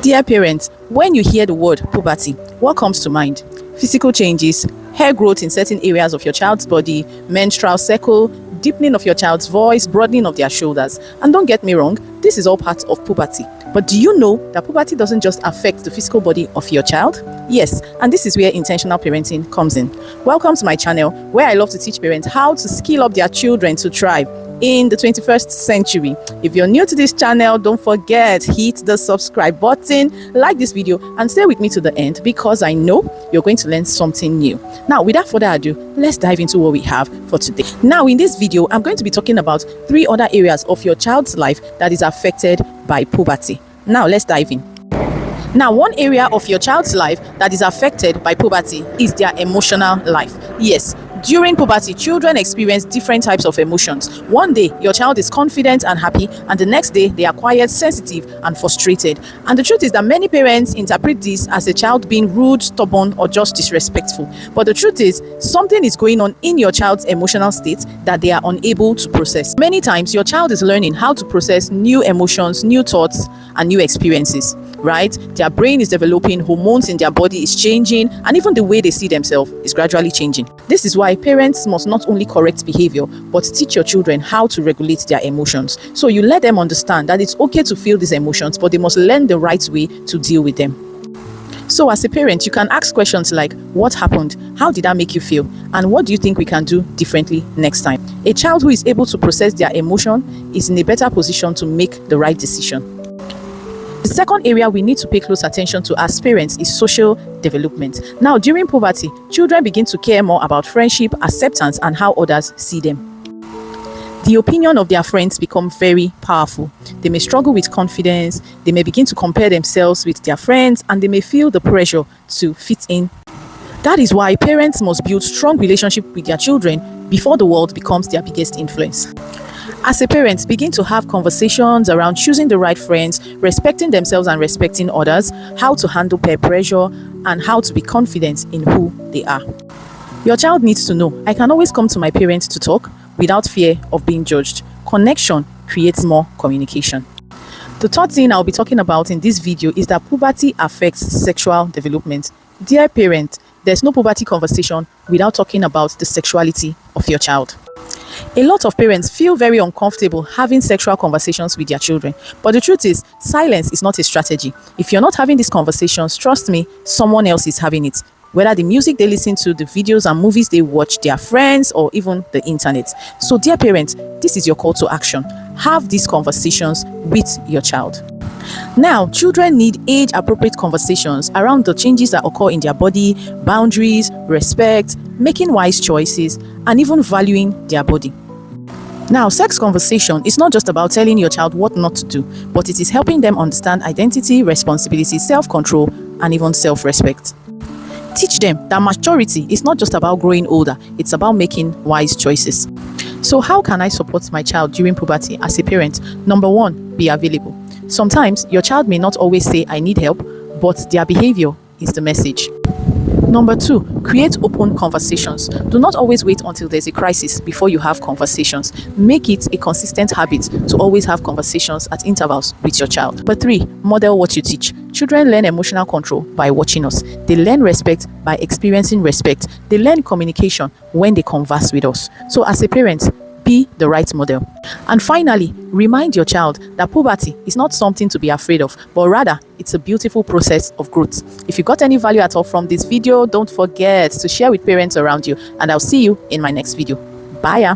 Dear parents, when you hear the word puberty, what comes to mind? Physical changes, hair growth in certain areas of your child's body, menstrual cycle, deepening of your child's voice, broadening of their shoulders. And don't get me wrong, this is all part of puberty. But do you know that puberty doesn't just affect the physical body of your child? Yes, and this is where intentional parenting comes in. Welcome to my channel, where I love to teach parents how to skill up their children to thrive in the 21st century. If you're new to this channel, don't forget, hit the subscribe button, like this video, and stay with me to the end because I know you're going to learn something new. Now, without further ado, let's dive into what we have for today. Now, in this video, I'm going to be talking about 3 other areas of your child's life that is affected by puberty. Now, let's dive in. Now, one area of your child's life that is affected by puberty is their emotional life. Yes, during puberty, children experience different types of emotions. One day, your child is confident and happy, and the next day, they are quiet, sensitive, and frustrated. And the truth is that many parents interpret this as a child being rude, stubborn, or just disrespectful. But the truth is, something is going on in your child's emotional state that they are unable to process. Many times, your child is learning how to process new emotions, new thoughts, and new experiences. Right? Their brain is developing, hormones in their body is changing, and even the way they see themselves is gradually changing. This is why parents must not only correct behavior, but teach your children how to regulate their emotions. So you let them understand that it's okay to feel these emotions, but they must learn the right way to deal with them. So as a parent, you can ask questions like, what happened? How did that make you feel? And what do you think we can do differently next time? A child who is able to process their emotion is in a better position to make the right decision. The second area we need to pay close attention to as parents is social development. Now, during puberty, children begin to care more about friendship, acceptance, and how others see them. The opinion of their friends become very powerful. They may struggle with confidence, they may begin to compare themselves with their friends, and they may feel the pressure to fit in. That is why parents must build strong relationships with their children before the world becomes their biggest influence. As a parent, begin to have conversations around choosing the right friends, respecting themselves and respecting others, how to handle peer pressure, and how to be confident in who they are. Your child needs to know, I can always come to my parents to talk without fear of being judged. Connection creates more communication. The third thing I'll be talking about in this video is that puberty affects sexual development. Dear parent, there's no puberty conversation without talking about the sexuality of your child. A lot of parents feel very uncomfortable having sexual conversations with their children. But the truth is, silence is not a strategy. If you're not having these conversations, trust me, someone else is having it. Whether the music they listen to, the videos and movies they watch, their friends, or even the internet. So dear parents, this is your call to action. Have these conversations with your child. Now, children need age-appropriate conversations around the changes that occur in their body, boundaries, respect, making wise choices, and even valuing their body. Now, sex conversation is not just about telling your child what not to do, but it is helping them understand identity, responsibility, self-control, and even self-respect. Teach them that maturity is not just about growing older, it's about making wise choices. So how can I support my child during puberty as a parent? Number 1, be available. Sometimes your child may not always say, I need help, but their behavior is the message. Number 2, create open conversations. Do not always wait until there's a crisis before you have conversations. Make it a consistent habit to always have conversations at intervals with your child. Number 3, model what you teach. Children learn emotional control by watching us. They learn respect by experiencing respect. They learn communication when they converse with us. So as a parent, be the right model. And finally, remind your child that puberty is not something to be afraid of, but rather it's a beautiful process of growth. If you got any value at all from this video, don't forget to share with parents around you, and I'll see you in my next video. Bye.